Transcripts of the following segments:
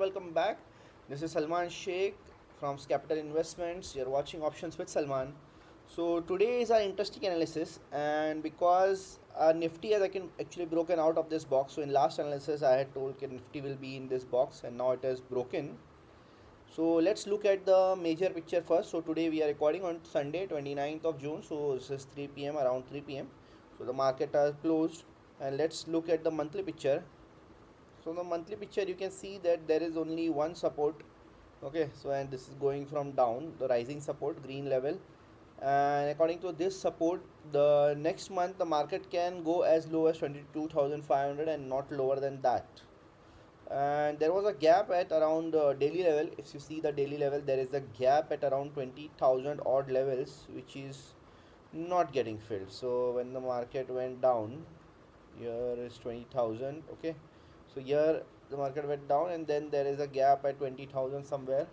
welcome back. This is Salman Sheikh from Capital Investments. You're watching Options with Salman. So today is our interesting analysis, and because our Nifty has actually broken out of this box. So in last analysis, I had told that Nifty will be in this box, and now it has broken. So let's look at the major picture first. So today we are recording on Sunday, 29th of June. So this is 3 p.m. around 3 p.m. So the market are closed, and let's look at the monthly picture. So in the monthly picture you can see that there is only one support. Okay, so and this is going from down, the rising support, green level, and according to this support, the next month the market can go as low as 22,500 and not lower than that. And there was a gap at around daily level. If you see the daily level, there is a gap at around 20,000 odd levels, which is not getting filled. So when the market went down, here is 20,000. Okay, so here the market went down, and then there is a gap at 20,000 somewhere.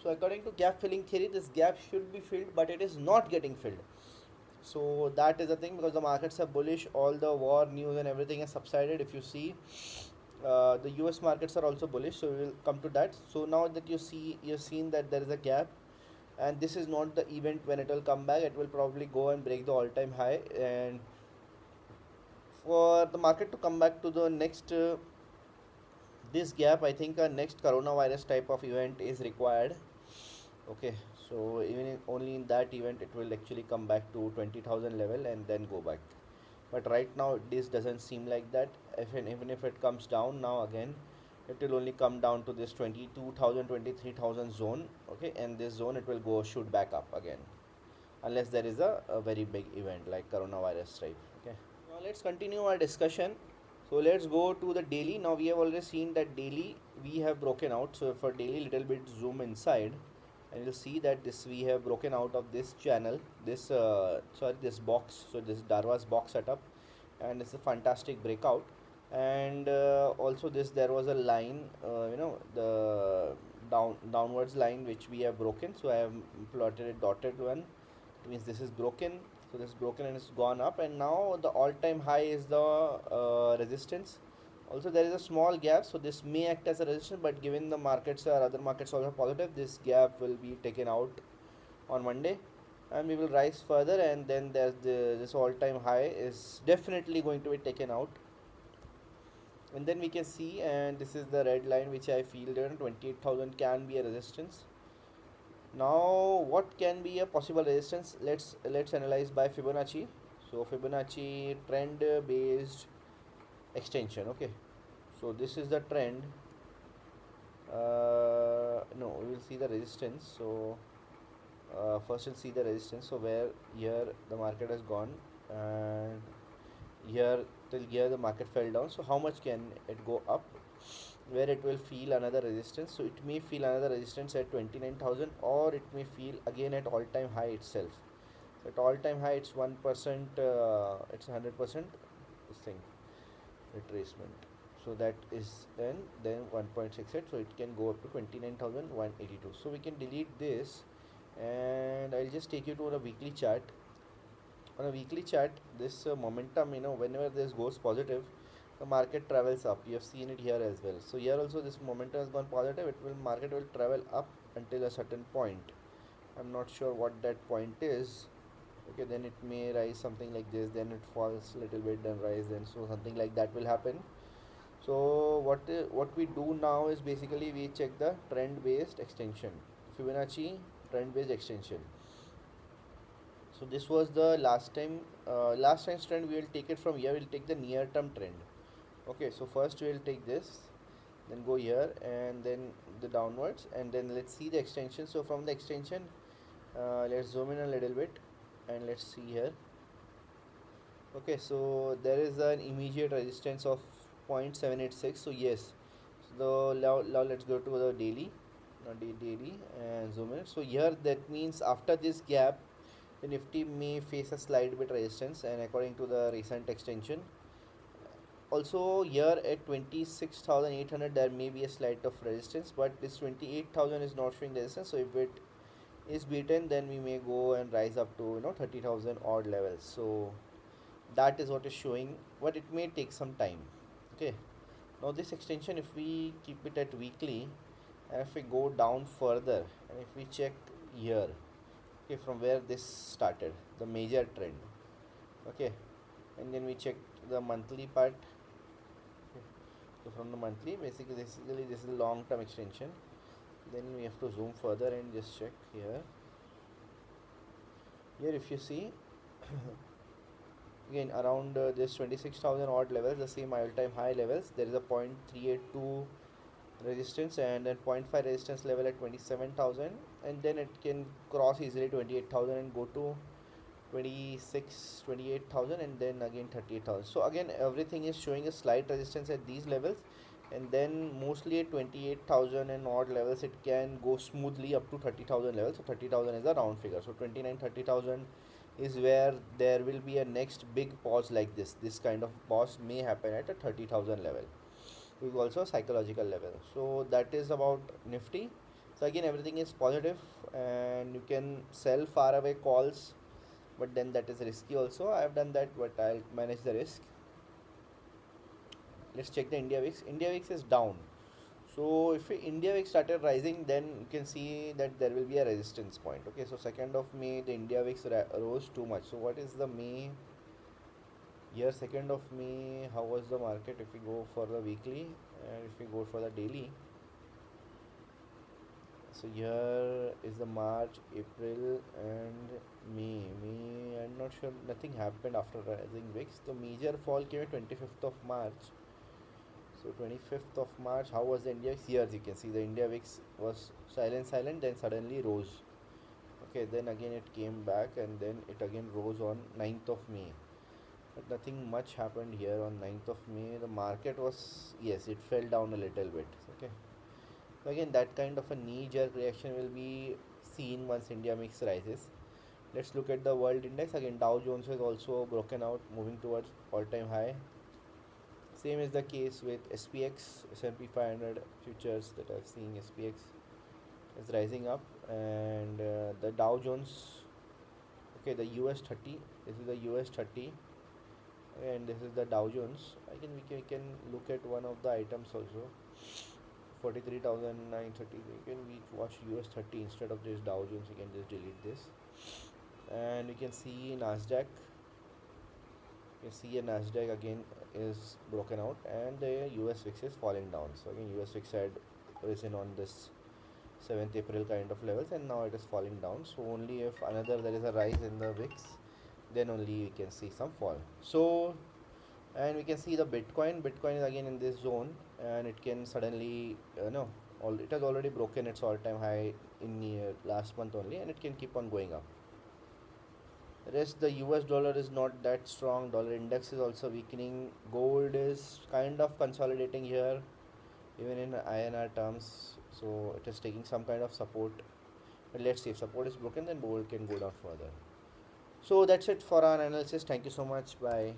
So according to gap filling theory, this gap should be filled, but it is not getting filled. So that is the thing, because the markets are bullish, all the war news and everything has subsided. If you see, the US markets are also bullish, so we will come to that. So now that you've seen that there is a gap, and this is not the event when it will come back. It will probably go and break the all-time high, and for the market to come back to the next this gap, I think a next coronavirus type of event is required. Okay, so only in that event it will actually come back to 20,000 level and then go back. But right now this doesn't seem like that. Even if it comes down now again, it will only come down to this 22,000, 23,000 zone. Okay, and this zone it will go shoot back up again, unless there is a very big event like coronavirus type. Okay, now let's continue our discussion. So let's go to the daily. Now we have already seen that daily we have broken out. So for daily, little bit zoom inside, and you'll see that this we have broken out of this channel, this this box. So this Darwa's box setup, and it's a fantastic breakout. And also this, there was a line, the downwards line which we have broken. So I have plotted a dotted one. It means this is broken. So this is broken and it's gone up, and now the all-time high is the resistance. Also there is a small gap, so this may act as a resistance, but given the markets or other markets also positive, this gap will be taken out on Monday, and we will rise further, and then there's this all-time high is definitely going to be taken out. And then we can see, and this is the red line which I feel that 28,000 can be a resistance. Now what can be a possible resistance? Let's analyze by Fibonacci. So Fibonacci trend based extension. Okay, so this is the trend. No, we will see the resistance. So first we'll see the resistance. So where here the market has gone, and here till here the market fell down. So how much can it go up, where it will feel another resistance? So it may feel another resistance at 29,000, or it may feel again at all-time high itself. So at all-time high it's 1%, it's 100% this thing retracement. So that is then 1.68. So it can go up to 29,182. So we can delete this, and I'll just take you to a weekly chart. On a weekly chart, this momentum, whenever this goes positive, the market travels up. You have seen it here as well. So here also this momentum has gone positive. Market will travel up until a certain point. I'm not sure what that point is. Okay, then it may rise something like this, then it falls a little bit, then rise, then so something like that will happen. So what we do now is basically we check the trend based extension, Fibonacci trend based extension. So this was the last time's trend. We will take it from here. We'll take the near term trend. Okay, so first we'll take this, then go here, and then the downwards, and then let's see the extension. So from the extension, let's zoom in a little bit, and let's see here. Okay, so there is an immediate resistance of 0.786. So yes, so now let's go to the daily, daily, and zoom in. So here that means after this gap, the Nifty may face a slight bit resistance, and according to the recent extension, also here at 26,800 there may be a slight of resistance, but this 28,000 is not showing resistance. So if it is beaten, then we may go and rise up to 30,000 odd levels. So that is what is showing, but it may take some time. Okay, Now this extension, if we keep it at weekly, and if we go down further, and if we check here, okay, from where this started, the major trend, okay, and then we check the monthly part. Okay. So from the monthly, basically this is a long term extension. Then we have to zoom further and just check here. Here if you see, again around this 26,000 odd levels, the same all time high levels, there is a 0.382 resistance, and then point 0.5 resistance level at 27,000, and then it can cross easily 28,000 and go to 28,000, and then again 38,000. So again everything is showing a slight resistance at these levels, and then mostly at 28,000 and odd levels it can go smoothly up to 30,000 levels. So 30,000 is a round figure, so 29,30,000 is where there will be a next big pause. Like this kind of pause may happen at a 30,000 level, is also a psychological level. So that is about Nifty. So again everything is positive, and you can sell far away calls, but then that is risky also. I have done that, but I'll manage the risk. Let's check the India VIX. India VIX is down. So if India VIX started rising, then you can see that there will be a resistance point. Okay, so 2nd of May the India VIX rose too much. So what is the May year? 2nd of May, how was the market? If we go for the weekly and if we go for the daily, so here is the March, April and May. I'm not sure, nothing happened after rising VIX. The major fall came at 25th of March. So 25th of March, how was the India VIX? Here you can see the India VIX was silent, then suddenly rose. Okay, then again it came back, and then it again rose on 9th of May. But nothing much happened here on 9th of May. The market was, yes, it fell down a little bit. Okay. So again, that kind of a knee-jerk reaction will be seen once India VIX rises. Let's look at the world index. Again, Dow Jones has also broken out, moving towards all-time high. Same is the case with SPX, S&P 500 futures that I've seen. SPX is rising up, and the Dow Jones, okay, the US 30, this is the US 30, and this is the Dow Jones. We can look at one of the items also. 43,930. We watch US 30 instead of this Dow Jones. We can just delete this, and we can see Nasdaq. You see a Nasdaq again is broken out, and the US VIX is falling down. So again US VIX had risen on this 7th April kind of levels, and now it is falling down. So only if another there is a rise in the VIX, then only we can see some fall. So, and we can see the Bitcoin is again in this zone, and it can suddenly no, it has already broken its all-time high in last month only, and it can keep on going up. Rest, the US dollar is not that strong. Dollar index is also weakening. Gold is kind of consolidating here, even in INR terms. So it is taking some kind of support. But let's see, if support is broken, then gold can go down further. So that's it for our analysis. Thank you so much. Bye.